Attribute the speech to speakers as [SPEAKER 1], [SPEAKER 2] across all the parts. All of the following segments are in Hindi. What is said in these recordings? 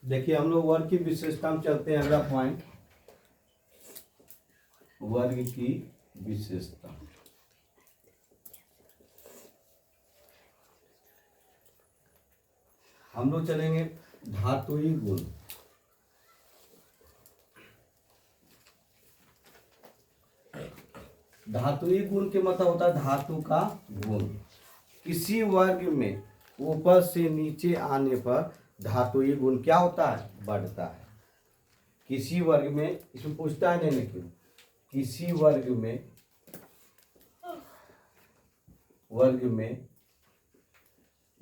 [SPEAKER 1] देखिए हम लोग वर्ग की विशेषता में चलते हैं। अगला पॉइंट, वर्ग की विशेषता। हम लोग चलेंगे धातुई गुण। धातुई गुण के मतलब होता है धातु का गुण। किसी वर्ग में ऊपर से नीचे आने पर धातुई गुण क्या होता है? बढ़ता है। किसी वर्ग में, इसमें पूछता है नहीं क्यों, किसी वर्ग में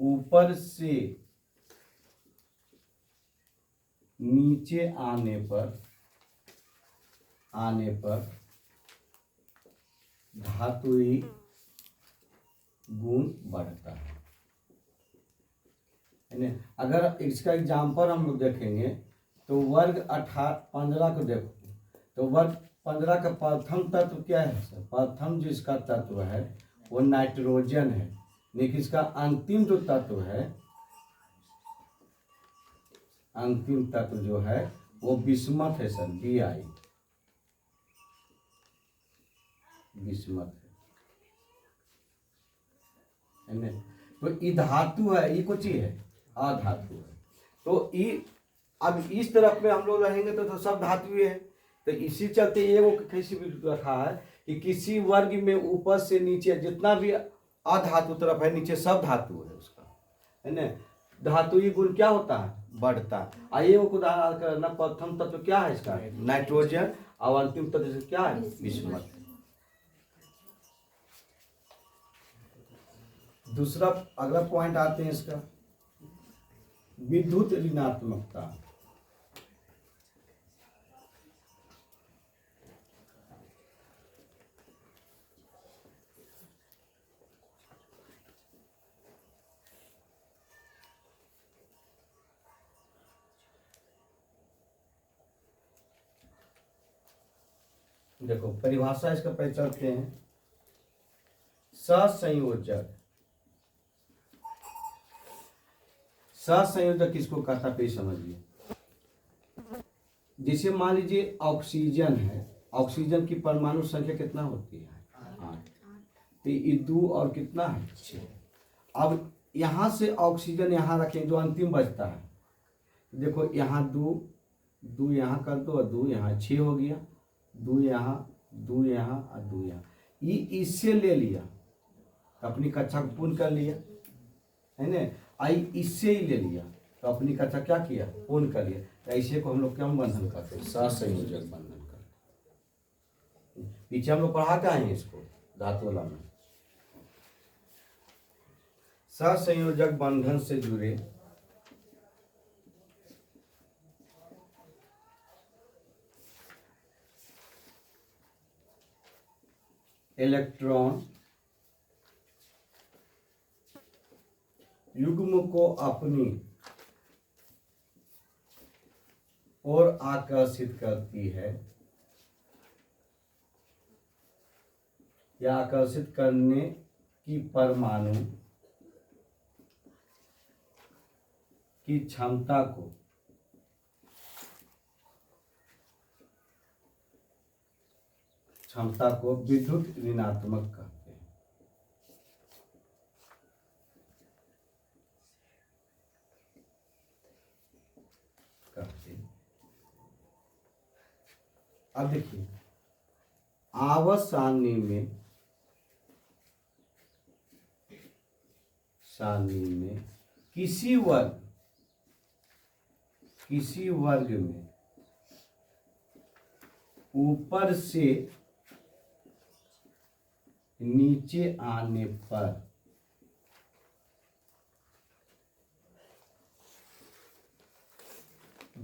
[SPEAKER 1] ऊपर से नीचे आने पर धातुई गुण बढ़ता है ना। अगर इसका एग्जाम्पल हम लोग देखेंगे तो वर्ग 15 को देखो, तो वर्ग 15 का प्रथम तत्व क्या है सर? प्रथम जो इसका तत्व है वो नाइट्रोजन है, लेकिन इसका अंतिम जो तत्व है, अंतिम तत्व जो है वो बिस्मथ है सर, Bi, बिस्मथ है ना। तो ई धातु है, ये कुछ ही है, अधातु है। तो ई अब इस तरफ में हम लोग रहेंगे तो सब धातु है। तो इसी चलते ये वो कैसे भी रखा है कि किसी वर्ग में ऊपर से नीचे जितना भी अधातु तरफ है नीचे सब धातु है उसका, है ना। धातुई गुण क्या होता है? बढ़ता है। आइए वो उदाहरण करना, प्रथम तत्व क्या है इसका? नाइट्रोजन, और अंतिम तत्व क्या है? बिस्मथ। दूसरा अगला पॉइंट आते हैं इसका, विद्युत ऋणात्मकता। देखो परिभाषा इसका पहले चलते हैं। सहसंयोजक, सहसंयोजक किसको कहता है समझिए। जैसे मान लीजिए ऑक्सीजन है, ऑक्सीजन की परमाणु संख्या कितना होती है? 8। तो ये 2 और कितना है? 6। अब यहाँ से ऑक्सीजन यहाँ रखें, जो अंतिम बचता है, देखो यहाँ 2 यहाँ कर दो और 2 यहाँ, 6 हो गया। 2 यहाँ, 2 यहाँ और 2 यहाँ, ये इससे ले लिया, अपनी कक्षा को पूर्ण कर लिया, है ना। आई इससे ही ले लिया तो अपनी कक्षा क्या किया? पूर्ण कर लिया। तो ऐसे को हम लोग क्या बंधन करते हैं? सहसंयोजक बंधन करते हैं। पीछे हम लोग पढ़ा क्या है इसको धातु वाला में। सहसंयोजक बंधन से जुड़े इलेक्ट्रॉन युग्म को अपनी ओर आकर्षित करती है या आकर्षित करने की परमाणु की क्षमता को विद्युत ऋणात्मक कहते हैं। अब देखिए आवर्त सारणी में किसी वर्ग में ऊपर से नीचे आने पर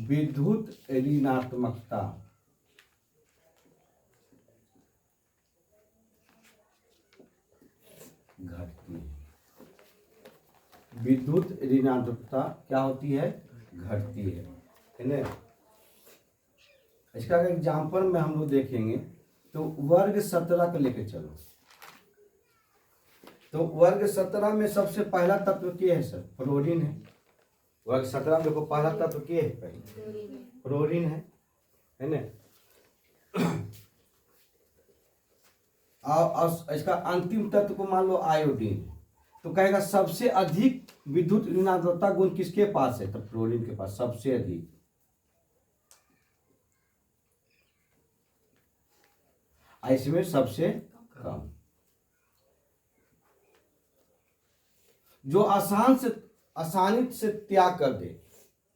[SPEAKER 1] विद्युत ऋणात्मकता घटती है। विद्युत ऋणात्मकता क्या होती है? घटती है ना। इसका एग्जाम्पल में हम लोग देखेंगे तो वर्ग 17 को लेके चलो। तो वर्ग 17 में सबसे पहला तत्व क्या है सर? फ्लोरीन है। वर्ग 17 में देखो पहला तत्व के है, पहले फ्लोरीन है ना। और इसका अंतिम तत्व को मान लो आयोडीन, तो कहेगा सबसे अधिक विद्युत ऋणात्मकता गुण किसके पास है, तो फ्लोरीन के पास सबसे अधिक। इसमें सबसे कम। जो आसानी से त्याग कर दे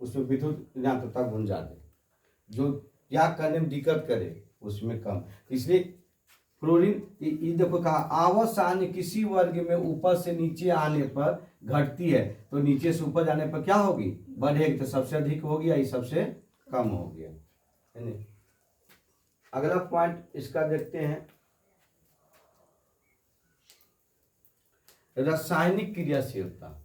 [SPEAKER 1] उसमें विद्युत ऋणात्मकता गुण ज्यादा, जो त्याग करने में दिक्कत करे उसमें कम। इसलिए फ्लोरीन ये देखो कहा आवर्सान्य किसी वर्ग में ऊपर से नीचे आने पर घटती है, तो नीचे से ऊपर जाने पर क्या होगी, बढ़ेगी, तो सबसे अधिक हो गया, ये सबसे कम हो गया, है ना। अगला पॉइंट इसका देखते हैं, रासायनिक क्रियाशीलता।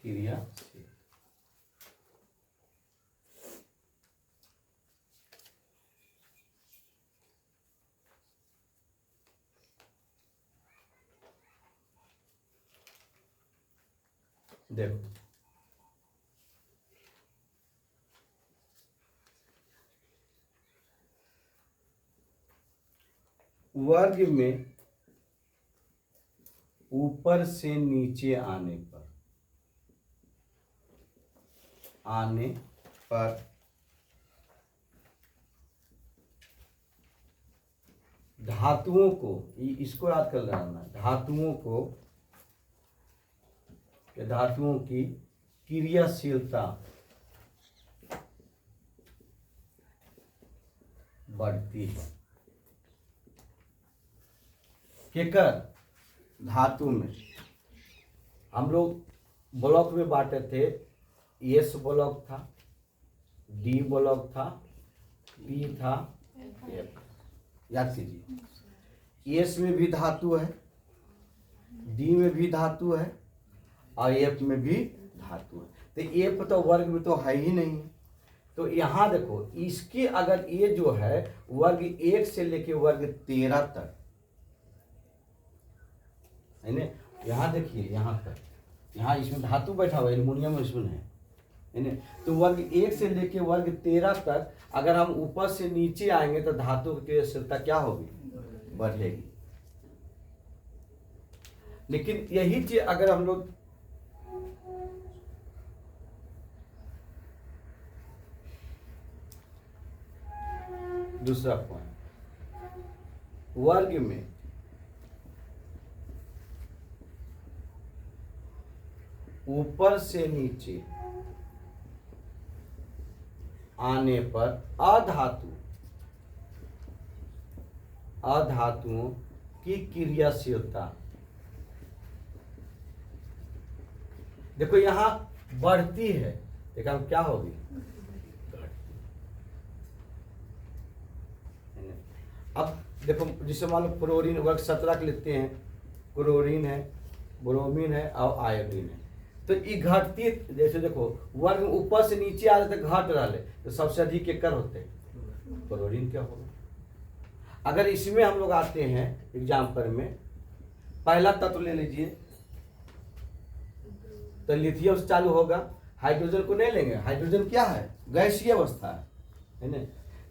[SPEAKER 1] क्रियाशील देखो वर्ग में ऊपर से नीचे आने पर धातुओं को, इसको याद कर लेना, धातुओं की क्रियाशीलता बढ़ती है। केकर धातु में हम लोग ब्लॉक में बांटे थे, एस ब्लॉक था, डी ब्लॉक था, पी था, एफ। याद कीजिए, एस में भी धातु है, डी में भी धातु है और एफ में भी धातु है। तो एफ तो वर्ग में तो है ही नहीं। तो यहाँ देखो इसके अगर ये जो है वर्ग 1 से लेके वर्ग 13 तक है ना, यहाँ देखिए यहाँ तक, यहाँ इसमें धातु बैठा हुआ है, एल्युमिनियम इसमें है ना। तो वर्ग 1 से लेके वर्ग 13 तक अगर हम ऊपर से नीचे आएंगे तो धातु की क्रियाशीलता क्या होगी, बढ़ेगी। लेकिन यही चीज अगर हम लोग दूसरा पॉइंट, वर्ग में ऊपर से नीचे आने पर अधातुओं की क्रियाशीलता, देखो यहां बढ़ती है, देखा क्या होगी, अब देखो जिसे मान लो क्लोरीन वर्ग 17 के लेते हैं, क्लोरीन है, ब्रोमीन है और आयोडीन है, तो ये घटती, जैसे देखो वर्ग ऊपर से नीचे आ जाते घट रहा है, तो सबसे अधिक केकर होते हैं, क्लोरीन क्या होगा। अगर इसमें हम लोग आते हैं एग्जाम्पल में, पहला तत्व ले लीजिए, तो लिथियम से चालू होगा, हाइड्रोजन को नहीं लेंगे, हाइड्रोजन क्या है, गैसीय अवस्था है ना।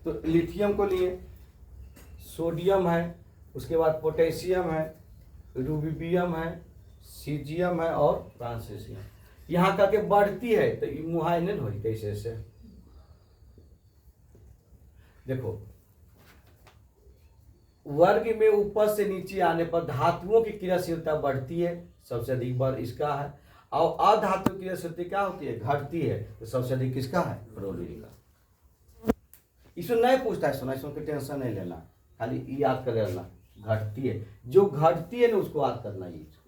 [SPEAKER 1] तो लिथियम को लिए, सोडियम है, उसके बाद पोटेशियम है, रूबियम है, सीजियम है और फ्रांसीसियम, यहाँ करके बढ़ती है, तो मुहायन हो कैसे से। देखो वर्ग में ऊपर से नीचे आने पर धातुओं की क्रियाशीलता बढ़ती है, सबसे अधिक बार इसका है, और अधातु की क्रियाशीलता क्या होती है, घटती है, तो सबसे अधिक किसका है, फ्लोरीन का। इसमें नहीं पूछता है, सुना इसमें टेंशन नहीं लेना, खाली याद कर लेना, घटती है, जो घटती है ना उसको याद करना है इसको।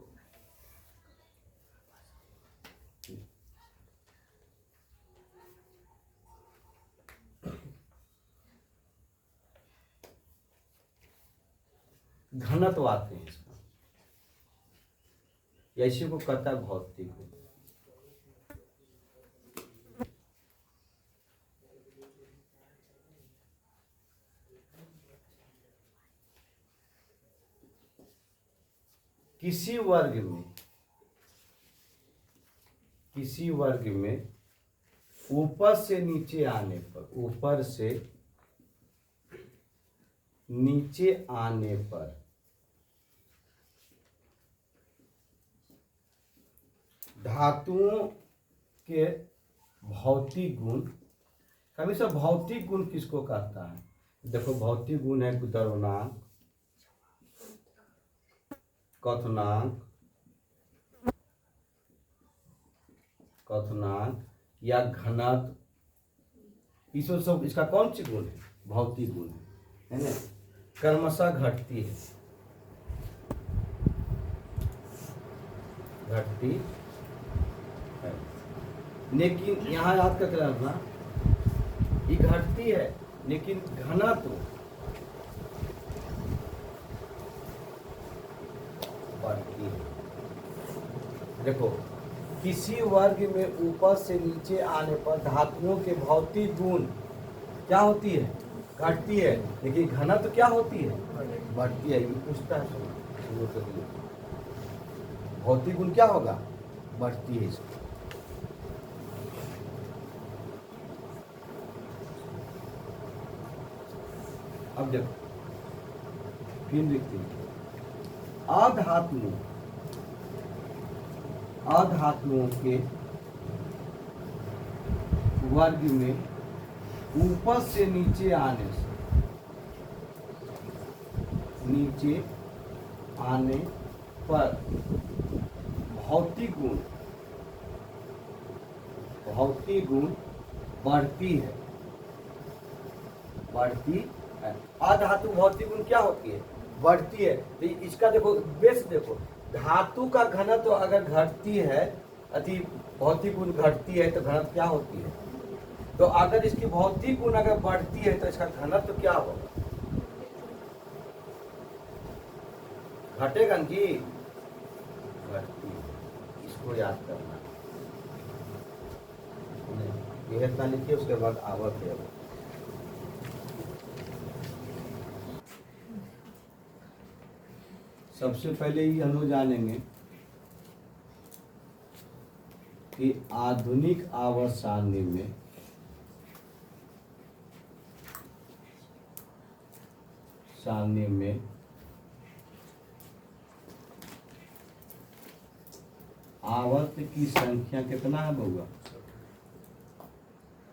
[SPEAKER 1] घनत्व आते हैं इसका, ऐसे को कहता है भौतिक। किसी वर्ग में ऊपर से नीचे आने पर धातुओं के भौतिक गुण, हमेशा भौतिक गुण किसको कहता है? देखो भौतिक गुण है द्रवनांक, क्वथनांक या घनत्व, इसमें सब इसका कौन सी गुण है? भौतिक गुण है ना? क्रमशः घटती है लेकिन यहाँ याद कर रखना, ये घटती है लेकिन घनत्व बढ़ती है। देखो किसी वर्ग में ऊपर से नीचे आने पर धातुओं के भौतिक गुण क्या होती है? घटती है, लेकिन घनत्व क्या होती है? बढ़ती है। ये पूछता है शुरू के लिए, भौतिक गुण क्या होगा? बढ़ती है। इसको अब देखो फिर लिखते हैं, अधातुओं के वर्ग में ऊपर से नीचे आने पर भौतिक गुण बढ़ती है। अधातु भौतिक गुण क्या होती है? बढ़ती है। तो इसका देखो बेस देखो, धातु का घनत्व अगर घटती है, अति भौतिक गुण घटती है तो घनत्व क्या होती है? तो अगर इसकी भौतिक गुण अगर बढ़ती है तो इसका घनत्व क्या होगा? घटेगा कि घटती है। इसको याद करना, यह इतना लिखिए, उसके बाद आवर्त है। सबसे पहले ही हम लोग जानेंगे कि आधुनिक आवर्त सारणी में आवर्त की संख्या कितना है बउआ?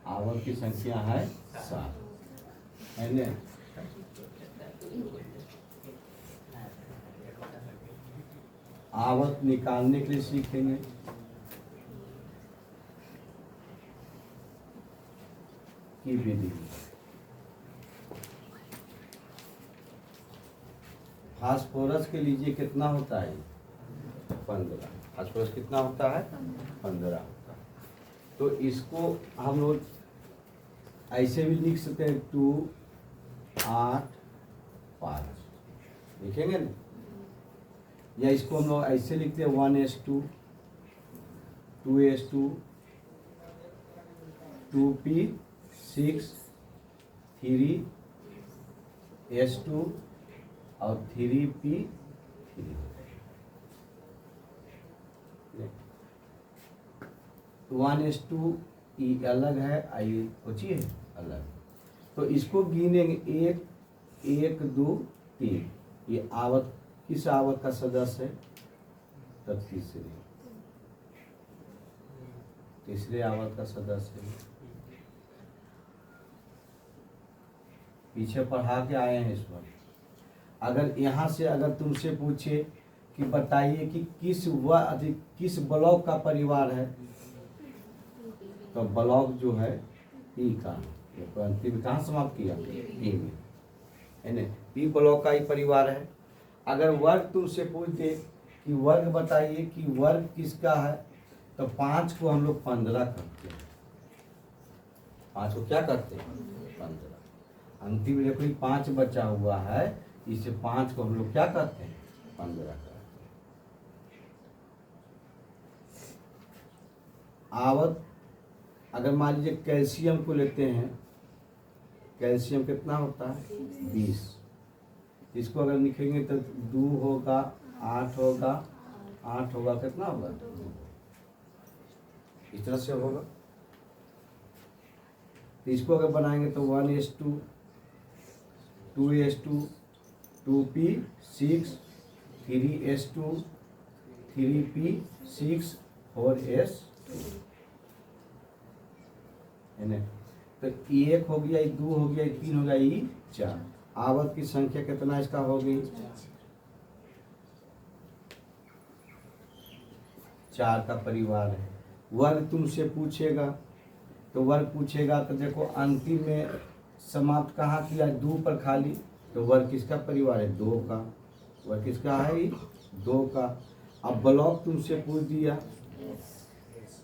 [SPEAKER 1] आवर्त की संख्या है 7, है ना? आवर्त निकालने के लिए सीखेंगे। की विधि, फास्फोरस के लीजिए कितना होता है? 15। फास्फोरस कितना होता है? 15। तो इसको हम लोग ऐसे भी लिख सकते हैं 2, 8, 5 लिखेंगे ना, या इसको हम लोग ऐसे लिखते हैं 1s2, 2s2, 2p6, 3s2 और 3p3। 1s2 ये अलग है, आई कोची है अलग। तो इसको गिनेंगे 1, 1, 2, 3। ये आवर्त किस आवर्त का सदस्य है? तब तीसरे आवर्त का सदस्य है। पीछे पढ़ा के आए हैं इस पर। अगर यहाँ से अगर तुमसे पूछे कि बताइए कि किस ब्लॉक का परिवार है, तो ब्लॉक जो है पी का, अंतिम कहाँ समाप्त किया? पी में, है ना? पी ब्लॉक का ही परिवार है। अगर वर्ग तुमसे पूछ दे कि वर्ग बताइए कि वर्ग किसका है, तो 5 को हम लोग 15 करते हैं। 5 को क्या करते हैं? 15। अंतिम देखो 5 बचा हुआ है, इसे 5 को हम लोग क्या करते हैं? 15 करते हैं। आवर्त अगर मान लीजिए कैल्शियम को लेते हैं, कैल्शियम कितना होता है? 20। इसको अगर लिखेंगे तो 2 होगा 8 होगा, 8 होगा, कितना होगा, इस तरह से होगा। तो इसको अगर बनाएंगे तो 1s2, 2s2, 2p6, 3s2, 3p6, 4s2 है ना। तो 1 हो गया, 2 हो गया, 3 हो गया, 4। आवर्त की संख्या कितना इसका हो गई, 4 का परिवार है। वर्ग तुमसे पूछेगा, तो वर्ग पूछेगा तो देखो अंतिम में समाप्त कहाँ किया, 2 पर खाली, तो वर्ग किसका परिवार है, 2 का। वर्ग किसका है, 2 का। अब ब्लॉक तुमसे पूछ दिया,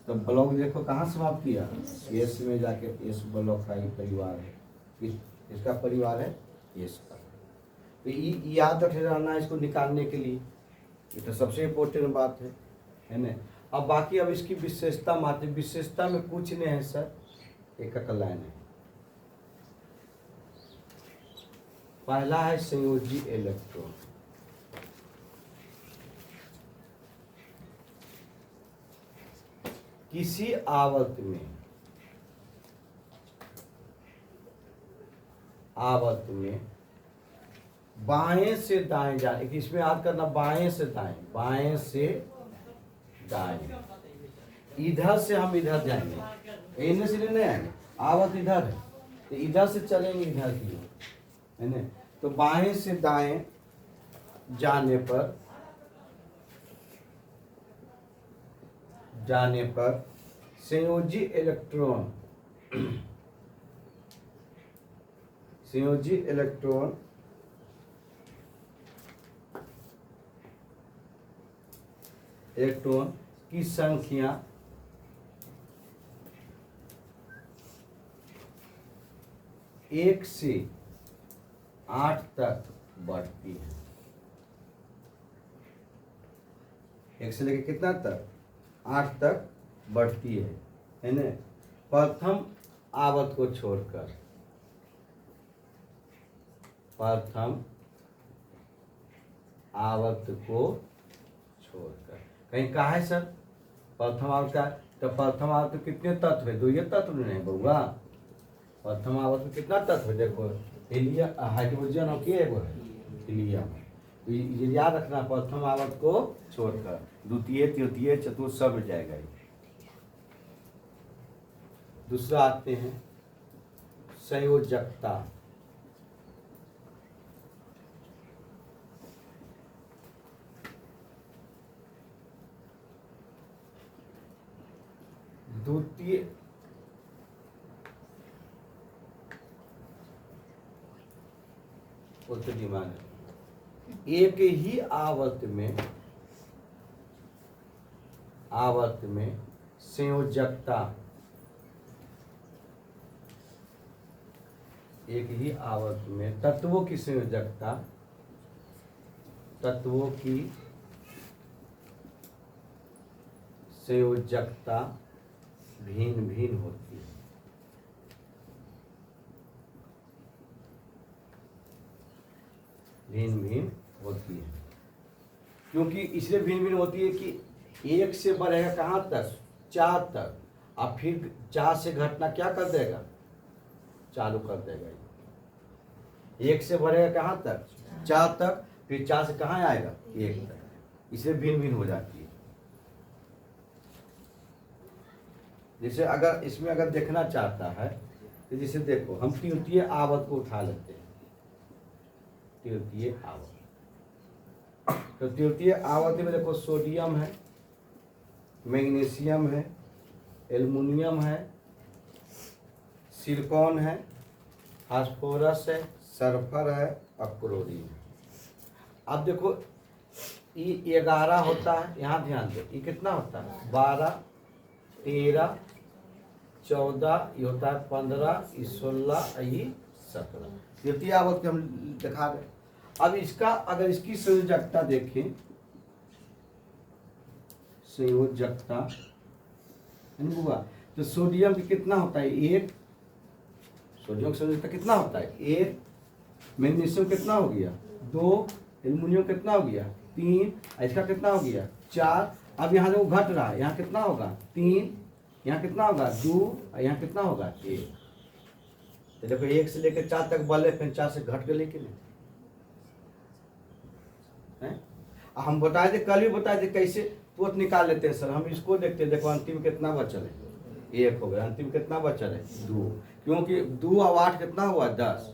[SPEAKER 1] तो ब्लॉक देखो कहाँ समाप्त किया, एस में जाके, एस ब्लॉक का ही परिवार है, इसका परिवार है एस का। तो ये याद रखे रहना है इसको निकालने के लिए, ये तो सबसे इम्पोर्टेंट बात है ना। अब बाकी अब इसकी विशेषता मात्र, विशेषता में कुछ नहीं है सर, एक लाइन है। पहला है संयोजी इलेक्ट्रॉन। किसी आवर्त में बाएं से दाएं जाने, इसमें याद करना, बाएं से दाएं, बाएं से दाएं, इधर से हम इधर जाएंगे, इधर से नहीं आएंगे, आवर्त इधर है तो इधर से चलेंगे इधर की ओर, है ना। तो बाएं से दाएं जाने पर संयोजी इलेक्ट्रॉन की संख्या एक से 8 तक बढ़ती है। 1 से लेकर कितना तक, 8 तक बढ़ती है ना। प्रथम आवर्त को छोड़कर, कहीं कहा है सर प्रथम आवर्त का, तो प्रथम आवर्त में कितने तत्व है, 2 ही तत्व नहीं बउआ। प्रथम आवर्त में कितना तत्व है, देखो हीलियम, हाइड्रोजन और के वो है हीलियम। तो ये याद रखना, प्रथम आवर्त को छोड़कर द्वितीय, तृतीय, चतुर्थ सब में जाएगा। दूसरा आते हैं संयोजकता। द्वितीय दिमाग है, एक ही आवर्त में संयोजकता, एक ही आवर्त में तत्वों की संयोजकता, भिन्न भिन्न होती है। क्योंकि इसलिए भिन्न भिन्न होती है कि 1 से बढ़ेगा कहाँ तक, 4 तक, और फिर 4 से घटना क्या कर देगा, चालू कर देगा। 1 से बढ़ेगा कहाँ तक, 4 तक, फिर 4 से कहाँ आएगा, 1 तक, इसलिए भिन्न भिन्न हो जाती है। जैसे अगर इसमें अगर देखना चाहता है तो जैसे देखो हम तृतीय आवर्त को उठा लेते हैं, तृतीय आवर्त। तो तृतीय आवर्त में देखो सोडियम है, मैग्नीशियम है, एल्युमिनियम है, सिलिकॉन है, फास्फोरस है, सल्फर है और क्लोरीन है। अब देखो ये 11 होता है, यहाँ ध्यान दो, ये कितना होता है, 12, 13, 14, ये होता है 15, 16, ये 17। तृतीय आवर्त के हम दिखा रहे। अब इसका अगर इसकी संयोजकता देखें, संयोजकता हुआ तो सोडियम की कितना होता है, 1, सोडियम की संयोजकता कितना होता है, 1, मैग्नीशियम कितना हो गया, 2, एल्युमिनियम कितना हो गया, 3, इसका कितना हो गया 4। अब यहाँ जो घट रहा है यहाँ कितना होगा 3, यहाँ कितना होगा 2 और यहाँ कितना होगा 1। तो देखो 1 से लेकर 4 तक बढ़े, फिर 4 से घट गए कि नहीं है? हम बताए थे, कल भी बताए थे कैसे तुरंत निकाल लेते हैं सर। हम इसको देखते हैं, देखो अंतिम कितना बचल है 1 हो गया, अंतिम कितना बचल है 2, क्योंकि 2 और 8 कितना हुआ 10,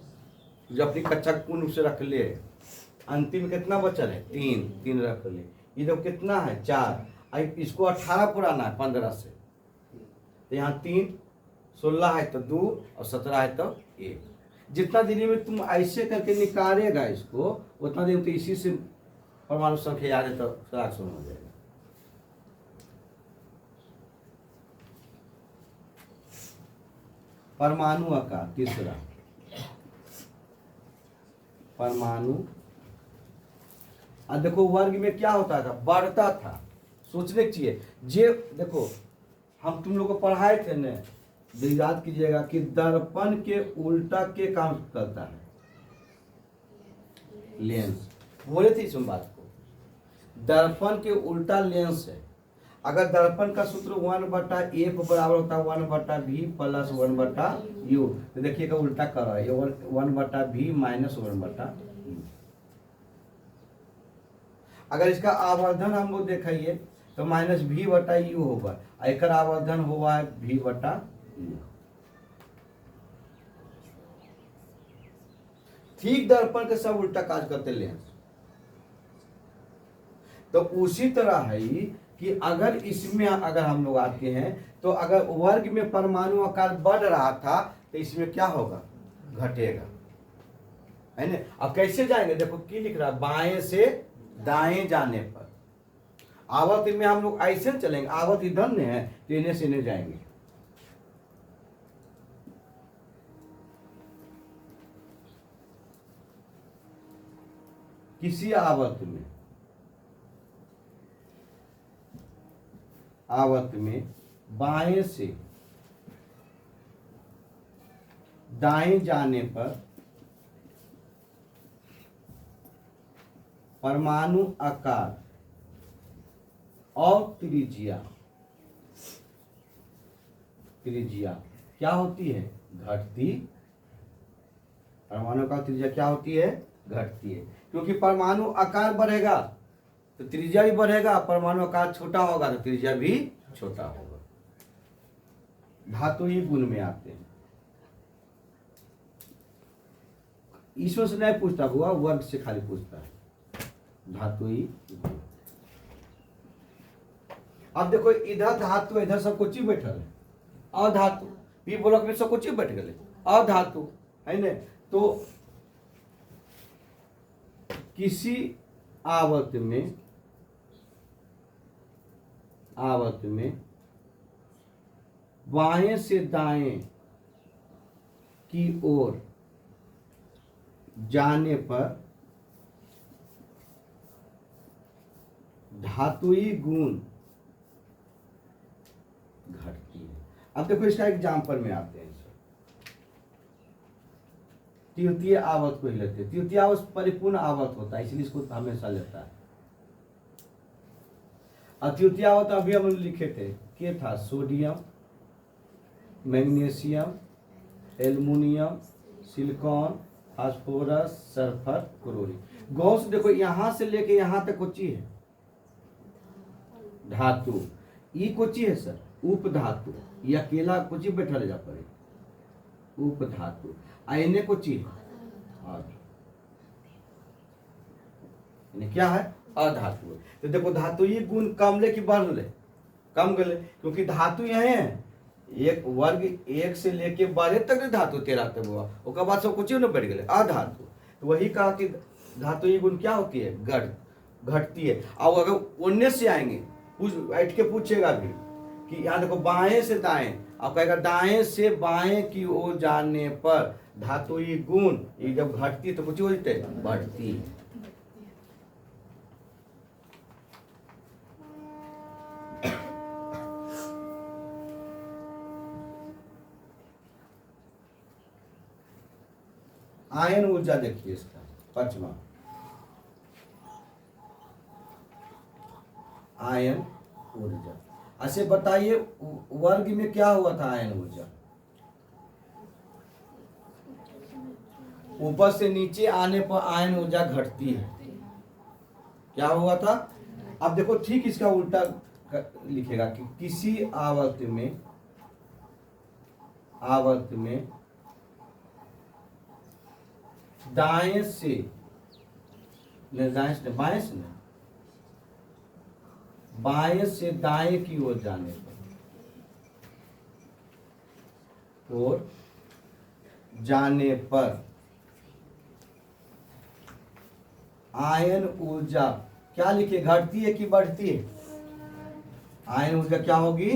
[SPEAKER 1] जो अपनी कच्चा पूर्ण से रख ले। अंतिम कितना बचल है 3, 3 रख ले। ये देखो कितना है 4, इसको 18 पुराना है 15 से, तो यहाँ 3, 16 है तो 2 और 17 है तो 1। जितना दिन में तुम ऐसे करके निकालेगा इसको, उतना दिन तो इसी से परमाणु संख्या याद है तो फ्रैक्शन हो जाएगा। परमाणु आकार तीसरा, परमाणु। अब देखो वर्ग में क्या होता था, बढ़ता था। सोचने चाहिए जे, देखो हम तुम लोग को पढ़ाए थे न, याद कीजिएगा कि दर्पण के उल्टा के काम करता है लेंस। बोले थे इस बात को, दर्पण के उल्टा लेंस है। अगर दर्पण का सूत्र 1/a को बराबर होता है 1/v प्लस 1/u, तो देखिएगा उल्टा कर रहा है, 1/v माइनस 1/u। अगर इसका आवर्धन हम लोग देखेंगे तो -v/u होगा, एक आवर्धन हुआ है v/u। ठीक दर्पण के सब उल्टा काज करते लेंस। तो उसी तरह है कि अगर इसमें अगर हम लोग आते हैं तो अगर वर्ग में परमाणु आकार बढ़ रहा था तो इसमें क्या होगा, घटेगा, है ना। अब कैसे जाएंगे, देखो की लिख रहा है, बाएं से दाएं जाने पर। आवर्त में हम लोग ऐसे चलेंगे, आवर्त इधर में है तो इन्हें से इन्हें जाएंगे। किसी आवर्त में बाएं से दाएं जाने पर परमाणु आकार और त्रिज्या क्या होती है, घटती। परमाणु का त्रिज्या क्या होती है, घटती है। क्योंकि परमाणु आकार बढ़ेगा तो त्रिज्या भी बढ़ेगा, परमाणु आकार छोटा होगा तो त्रिज्या भी छोटा होगा। धातुई गुण में आते हैं, ईश्वर से नहीं पूछता हुआ, वर्ग से खाली पूछता है धातुई गुण। अब देखो इधर धातु, इधर सब कुछ बैठल है, अधातु पी ब्लॉक में सब कुछ बैठ गए, अधातु है न। तो किसी आवर्त में बाएं से दाएं की ओर जाने पर धातुई गुण घटती है। अब देखो इसका एग्जाम्पल में आते हैं, तृतीय आवर्त को ही लेते हैं। तृतीय आवर्त परिपूर्ण आवर्त होता है, इसलिए इसको हमेशा लेता है। और तृतीय आवर्त अभी हम लिखे थे, क्या था, sodium, magnesium, aluminium, silicon, phosphorus, sulphur, chlorine. गौर से देखो यहां से लेके यहां तक कोची है धातु, ई कोची है सर उपधातु, ये अकेला कोची बैठल जा पड़े उपधातु, आने कोची है क्या है अधातु। तो देखो धातु ये गुण कम ले कि बढ़ ले, कम गले, क्योंकि धातु यहाँ है एक वर्ग 1 से लेके 12 तक धातु 13 तक हुआ, उसके बाद सब कुछ न बढ़ गए अधातु। तो वही कहा कि धातु ये गुण क्या होती है, घटती है। और अगर उन्ने से आएंगे बैठ के पूछेगा भी कि यहाँ देखो बाएं से दाएं, आप कहेगा दाएं से बाएं की ओर जाने पर धातुई गुण ये जब घटती है तो कुछ होते बढ़ती है। आयन ऊर्जा देखिए इसका 5वां, आयन ऊर्जा। ऐसे बताइए वर्ग में क्या हुआ था आयन ऊर्जा? ऊपर से नीचे आने पर आयन ऊर्जा घटती है। क्या हुआ था? अब देखो ठीक इसका उल्टा लिखेगा कि किसी आवर्त में दाएं से बाएं से दाएं की ओर जाने पर आयन ऊर्जा क्या लिखे, घटती है कि बढ़ती है? आयन ऊर्जा क्या होगी?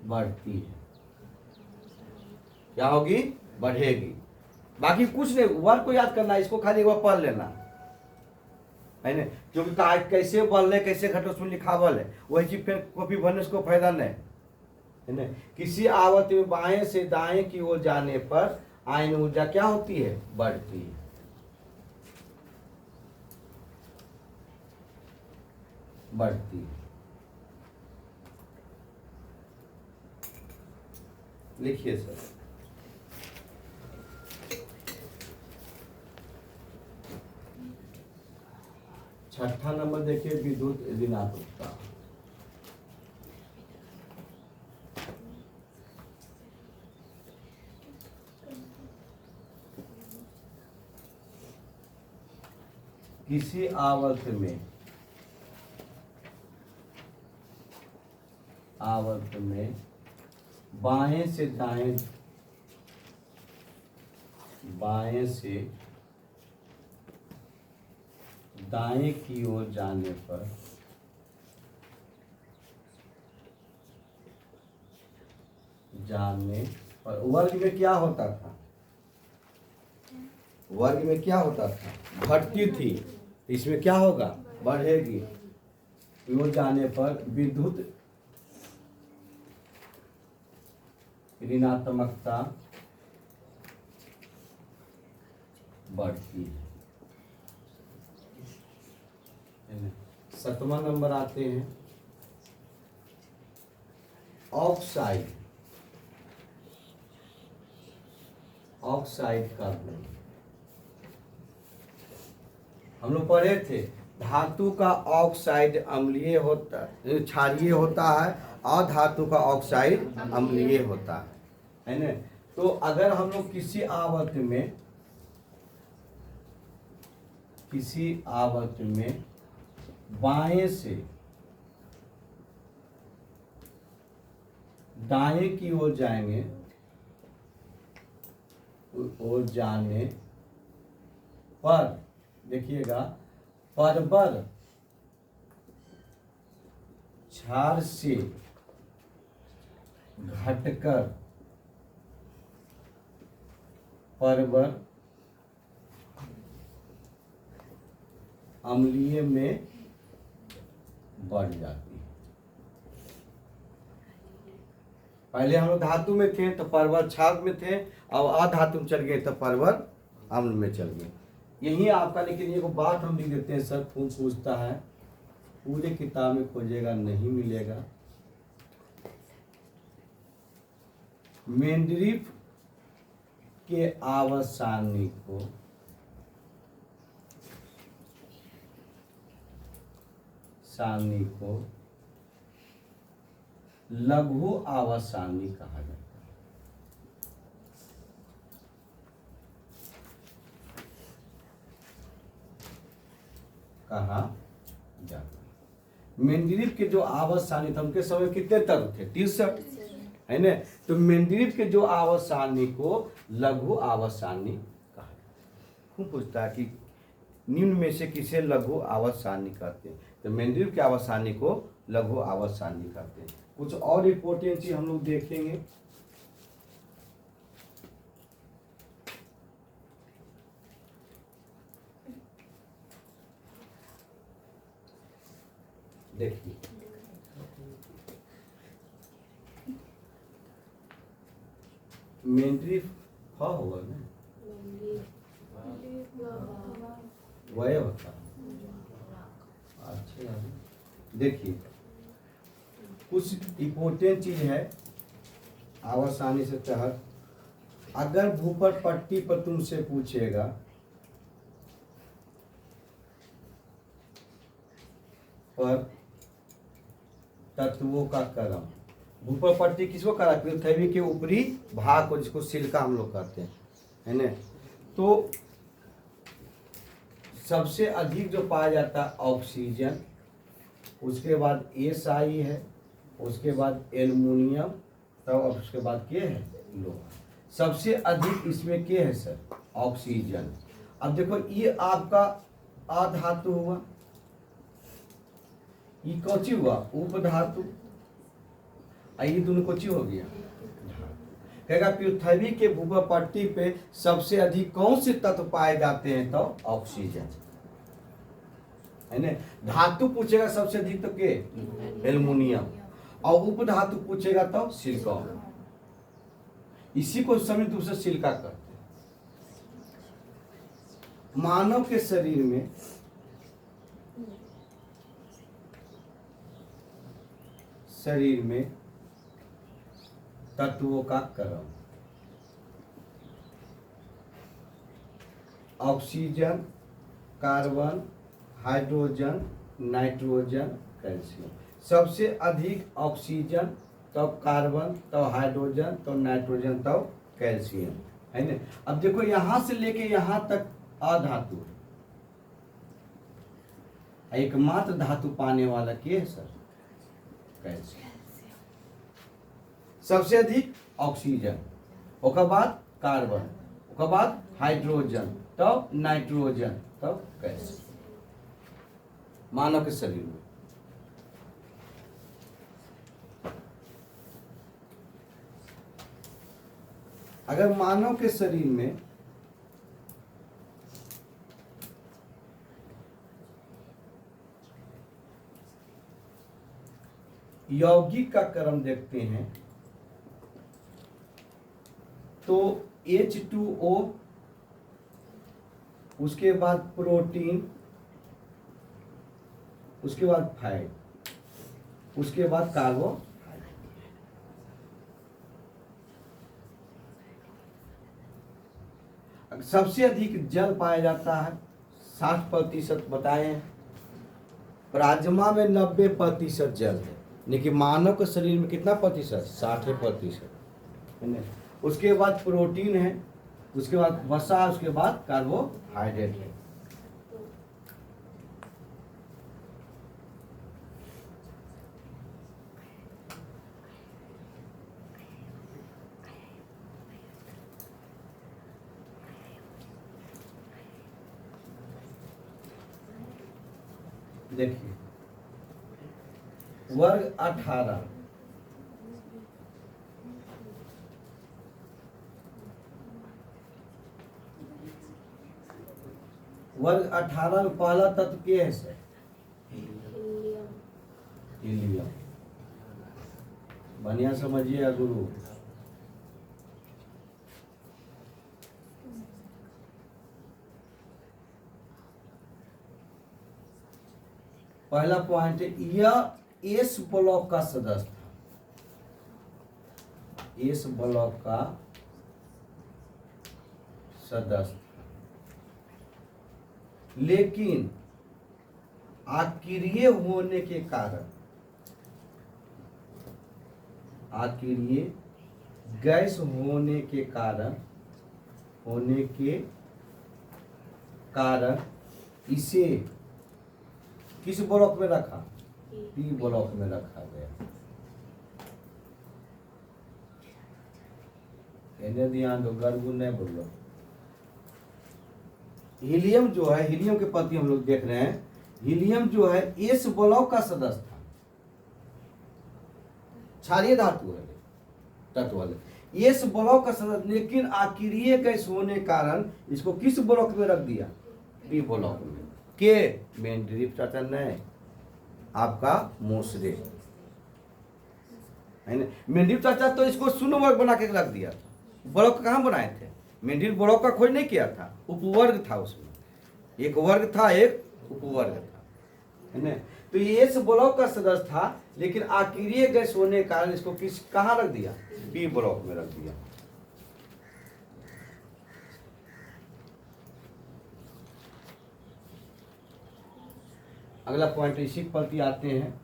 [SPEAKER 1] बढ़ती है। क्या होगी? बढ़ेगी। बाकी कुछ नहीं, वर्ग को याद करना, इसको खाली एक बार पढ़ लेना है ना, क्योंकि कैसे बढ़ कैसे घटे उसमें लिखावल है, वही चीज फिर कॉपी भरने उसको फायदा नहीं है ना। किसी आवर्त में बाएं से दाएं की ओर जाने पर आयन ऊर्जा क्या होती है? बढ़ती है। बढ़ती है। लिखिए सर। छठा नंबर देखिए, विद्युत ऋणात्मकता। किसी आवर्त में बाएं से दाएं की ओर जाने पर वर्ग में क्या होता था? वर्ग में क्या होता था? घटती थी। इसमें क्या होगा? बढ़ेगी। ओर जाने पर विद्युत ऋणात्मकता बढ़ती है। 7वां नंबर आते हैं ऑक्साइड का गुण। हम लोग पढ़े थे धातु का ऑक्साइड अम्लीय होता, क्षारीय होता है, और धातु का ऑक्साइड अम्लीय होता है ना। तो अगर हम लोग किसी आवर्त में बाएं से दाएं की ओर जाएंगे, और जाने पर देखिएगा परवर क्षार से घटकर परवर अम्लीय में बढ़ जाती है। पहले हम लोग धातु में थे तो परवर क्षार में थे, अब अधातु में चल गए तो परवर अम्ल में चल गए। यही आपका, लेकिन ये को बात हम लिख देते हैं सर, कौन पूछता है, पूरे किताब में खोजेगा नहीं मिलेगा। मेंडलीफ के सारणी को लघु आवर्त कहा जाता है। कहा जाता है। मेंडलीफ के जो आवर्त सारणी थे उनके समय कितने तत्व थे? 63 है ना। तो मेंडलीफ के जो आवर्त सारणी को लघु आवर्त सारणी कहा जाता है। खूब पूछता है कि निम्न में से किसे लघु आवर्त सारणी कहते हैं? तो मेंडलीफ के आवर्त सारणी को लघु आवर्त सारणी कहते हैं। कुछ और इंपॉर्टेंट चीज हम लोग देखेंगे। देखिए मेंडलीफ होगा ना, वह होता। अच्छा देखिए कुछ इम्पोर्टेंट चीज है आसानी से तहत। अगर भूपर पट्टी पर तुमसे पूछेगा पर तत्वों का क्रम, भूपर पट्टी किसको करा, पृथ्वी के ऊपरी भाग को, जिसको सिलिका हम लोग कहते हैं, है ना। तो सबसे अधिक जो पाया जाता है ऑक्सीजन, उसके बाद SI है, उसके बाद एल्युमिनियम, तब उसके बाद के है लोहा। सबसे अधिक इसमें के है सर, ऑक्सीजन। अब देखो ये आपका अधातु हुआ, ये कौची हुआ, उपधातु, ये दोनों कौची हो गया, कहेगा पृथ्वी के भूगोल पट्टी पे सबसे अधिक कौन से तत्व पाए जाते हैं, तो ऑक्सीजन, है ना। धातु पूछेगा सबसे अधिक तो के एल्युमिनियम, और उपधातु पूछेगा तो सिलिकॉन। इसी को समित रूप से सिलिका कहते हैं। मानव के शरीर में तत्वों का क्रम, oxygen, carbon, hydrogen, nitrogen, calcium. सबसे अधिक ऑक्सीजन, तब कार्बन, तब हाइड्रोजन, तब नाइट्रोजन, तब कैल्शियम, है ना। अब देखो यहां से लेके यहां तक अधातु है, एकमात्र धातु पाने वाला के है सर, कैल्शियम। सबसे अधिक ऑक्सीजन, उसके बाद कार्बन, उसके बाद हाइड्रोजन, तब नाइट्रोजन, तब कैल्शियम। मानव के शरीर में अगर मानव के शरीर में यौगिक का क्रम देखते हैं तो H2O, उसके बाद प्रोटीन, उसके बाद फैट, उसके बाद कार्बोहाइड्रेट। सबसे अधिक जल पाया जाता है, 60% बताए हैं। प्लाज्मा में 90% जल है, लेकिन मानव के शरीर में कितना प्रतिशत, 60%, है ना। उसके बाद प्रोटीन है, उसके बाद वसा, उसके बाद कार्बोहाइड्रेट है। देखिए वर्ग 18, वर्ग 18 में पहला तत्व क्या है सर, हीलियम। बढ़िया समझिएगा गुरु। पहला पॉइंट है, यह एस ब्लॉक का सदस्य था, एस ब्लॉक का सदस्य, लेकिन अक्रिय होने के कारण, अक्रिय गैस होने के कारण इसे किस ब्लॉक में रखा, पी ब्लॉक में रखा गया। इन्हें ध्यान दो, गड़बड़ नहीं बोलो। हीलियम जो है, हीलियम के प्रति हम लोग देख रहे हैं, हीलियम जो है एस ब्लॉक का सदस्य था, क्षारीय धातु है तत्व वाले, एस ब्लॉक का सदस्य, लेकिन अक्रिय गैस होने के कारण इसको किस ब्लॉक में रख दिया, पी ब्लॉक में। के मेंड्रिप चाचा नहीं, आपका मोसरे, है ना। मेंड्रिप चाचा तो इसको शून्य वर्ग बना के रख दिया था। ब्लॉक कहाँ बनाए थे, मेंड्रिप ब्लॉक का खोज नहीं किया था, उपवर्ग था उसमें, एक वर्ग था, एक उपवर्ग था। है ना। तो ये एस ब्लॉक का सदस्य था, लेकिन अक्रिय गैस होने के कारण इसको कहाँ रख दिया, पी ब्लॉक में रख दिया। अगला पॉइंट इसी पर आते हैं।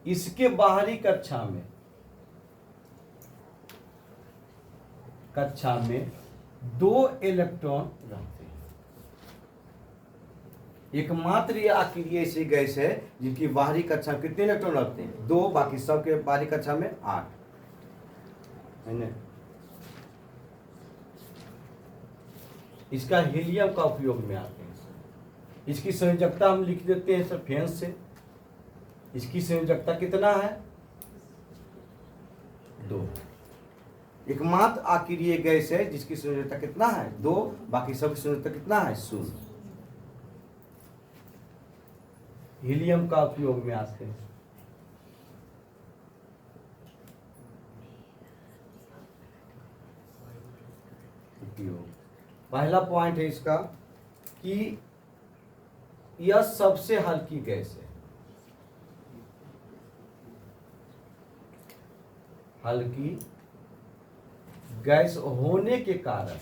[SPEAKER 1] इसके बाहरी कक्षा में 2 इलेक्ट्रॉन रहते हैं। एकमात्र ये अक्रिय ऐसी गैस है जिनकी बाहरी कक्षा में कितने इलेक्ट्रॉन रहते हैं, 2, बाकी सबके बाहरी कक्षा में 8, है ना। इसका हीलियम का उपयोग में आते हैं। इसकी संयोजकता हम लिख देते हैं सर फैन से। इसकी संयोजकता कितना है, 2। एकमात्र अक्रिय गैस है जिसकी संयोजकता कितना है, 2, बाकी सब की संयोजकता कितना है, 0। हीलियम का उपयोग में आते हैं। उपयोग, पहला पॉइंट है इसका कि यह सबसे हल्की गैस है। हल्की गैस होने के कारण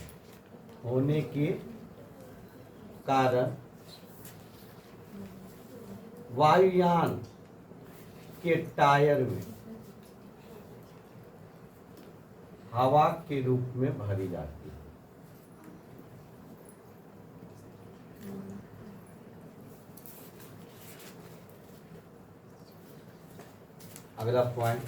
[SPEAKER 1] वायुयान के टायर में हवा के रूप में भरी जाती है। अगला पॉइंट,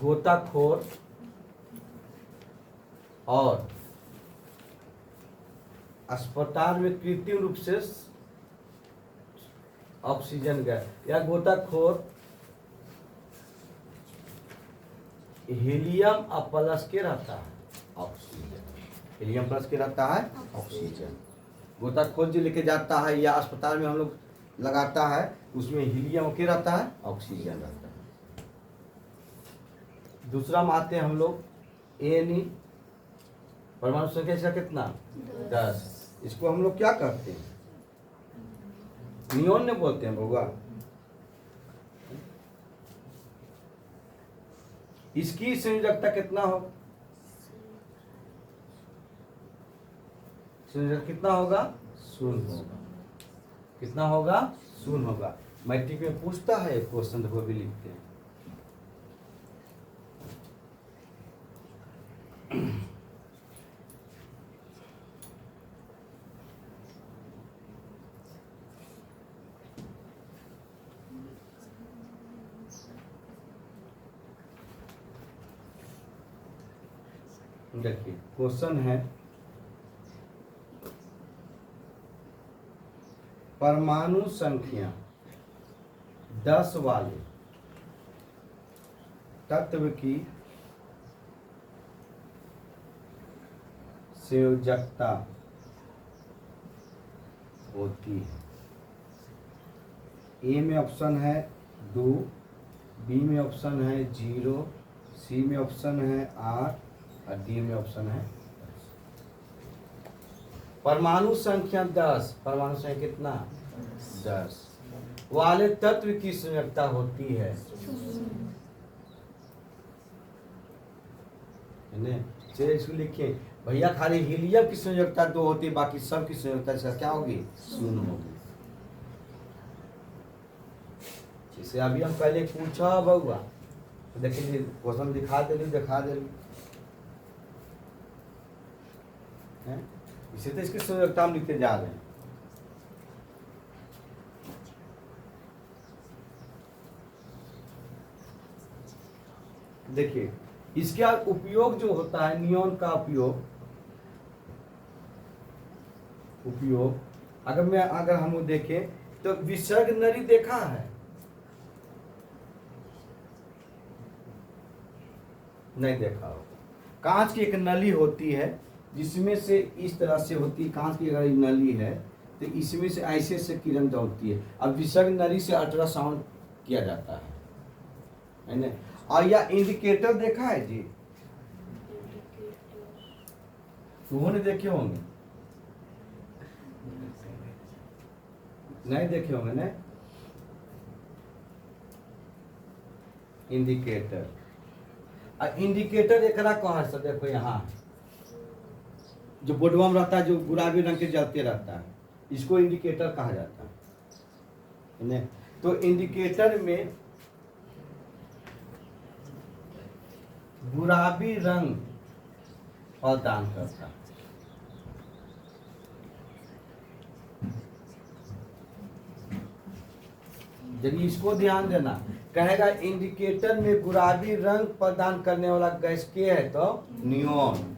[SPEAKER 1] गोताखोर और अस्पताल में कृत्रिम रूप से ऑक्सीजन गैस या गोताखोर हीलियम प्लस के रहता है ऑक्सीजन, हीलियम प्लस के रहता है ऑक्सीजन। गोताखोर जो लेके जाता है या अस्पताल में हम लोग लगाता है, उसमें हीलियम के रहता है, ऑक्सीजन रहता है। दूसरा में आते हैं हम लोग एनी, परमाणु संख्या इसका कितना, 10। इसको हम लोग क्या करते हैं, नियोन ने बोलते हैं बउआ। इसकी संयोजकता कितना हो, संयोजक कितना होगा, 0 होगा। कितना होगा, 0 होगा। मैट्रिक में पूछता है क्वेश्चन, वो भी लिखते हैं। देखिए क्वेश्चन है, परमाणु संख्या 10 वाले तत्व की संयोजकता होती है। ए में ऑप्शन है 2, बी में ऑप्शन है 0, सी में ऑप्शन है 8 और डी में ऑप्शन है 10। परमाणु संख्या 10, परमाणु संख्या कितना, 10 वाले तत्व की संयोजकता होती है। चलिए इसको लिखिए भैया, खाली हीलियम की संयोजकता 2 होती है, बाकी सब की संयोजकता इसका क्या होगी, 0 होगी। इसे अभी हम पहले पूछा बउआ, तो देखिए क्वेश्चन दिखा दे, इसे तो इसकी संयोजकता हम लिखते जा रहे हैं। देखिए इसका उपयोग जो होता है, नियोन का उपयोग अगर हम देखें तो विसर्ग नली देखा है, नहीं देखा हो। कांच की एक नली होती है जिसमें से इस तरह से होती है, कांच की अगर नली है तो इसमें से ऐसे से किरण दौड़ती है। अब विसर्ग नली से अल्ट्रासाउंड किया जाता है ना। और यह इंडिकेटर देखा है जी, उन्होंने देखे होंगे, नहीं देखे होंगे ना। इंडिकेटर, इंडिकेटर एकरा कहाँ है? देखो यहाँ जो बोर्डवा में रहता है, जो गुलाबी रंग के जलते रहता है, इसको इंडिकेटर कहा जाता है ना। तो इंडिकेटर में गुलाबी रंग प्रदान करता है। यदि इसको ध्यान देना, कहेगा इंडिकेटर में गुलाबी रंग प्रदान करने वाला गैस के है तो नियोन।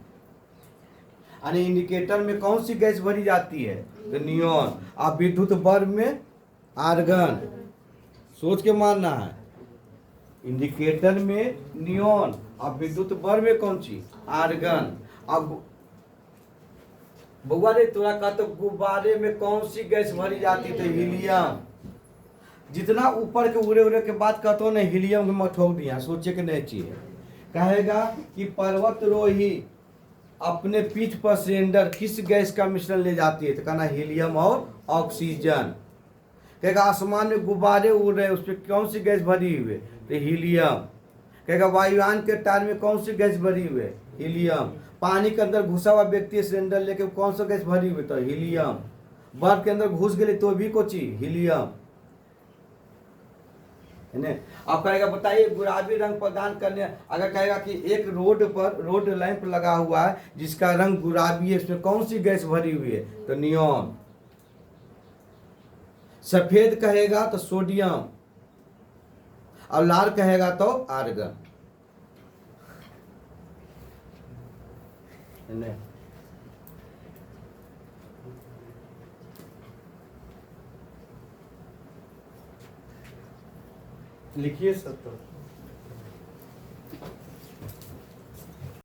[SPEAKER 1] यानी इंडिकेटर में कौन सी गैस भरी जाती है? तो नियोन। अब विद्युत बल्ब में आर्गन, सोच के मानना है। इंडिकेटर में नियोन, अब विद्युत बल्ब में कौन सी? आर्गन। अब बउआ रे तोरा का तो गुब्बारे में कौन सी गैस भरी जाती? तो हीलियम। जितना ऊपर के उड़े उड़े के बात कहते हो ना, हीलियम के मत ठोक दिया, सोचे के नहीं चाहिए। कहेगा कि पर्वतरोही अपने पीठ पर सिलेंडर किस गैस का मिश्रण ले जाती है? तो कहना हीलियम और ऑक्सीजन। कहेगा आसमान में गुब्बारे उड़ रहे हैं, उस पर कौन सी गैस भरी हुई है? तो हीलियम। कहेगा वायुयान के टायर में कौन सी गैस भरी हुई है? हीलियम। पानी के अंदर घुसा हुआ व्यक्ति सिलेंडर लेके कौन सा गैस भरी हुई? तो हीलियम। बर्फ के अंदर घुस गए तो भी कुछ हीलियम है ना। अब कहेगा बताइए गुलाबी रंग प्रदान करने, अगर कहेगा कि एक रोड पर रोड लैंप लगा हुआ है जिसका रंग गुलाबी है, इसमें कौन सी गैस भरी हुई है? तो नियोन। सफेद कहेगा तो सोडियम, और लाल कहेगा तो आर्गन है ना। लिखिए सब तो।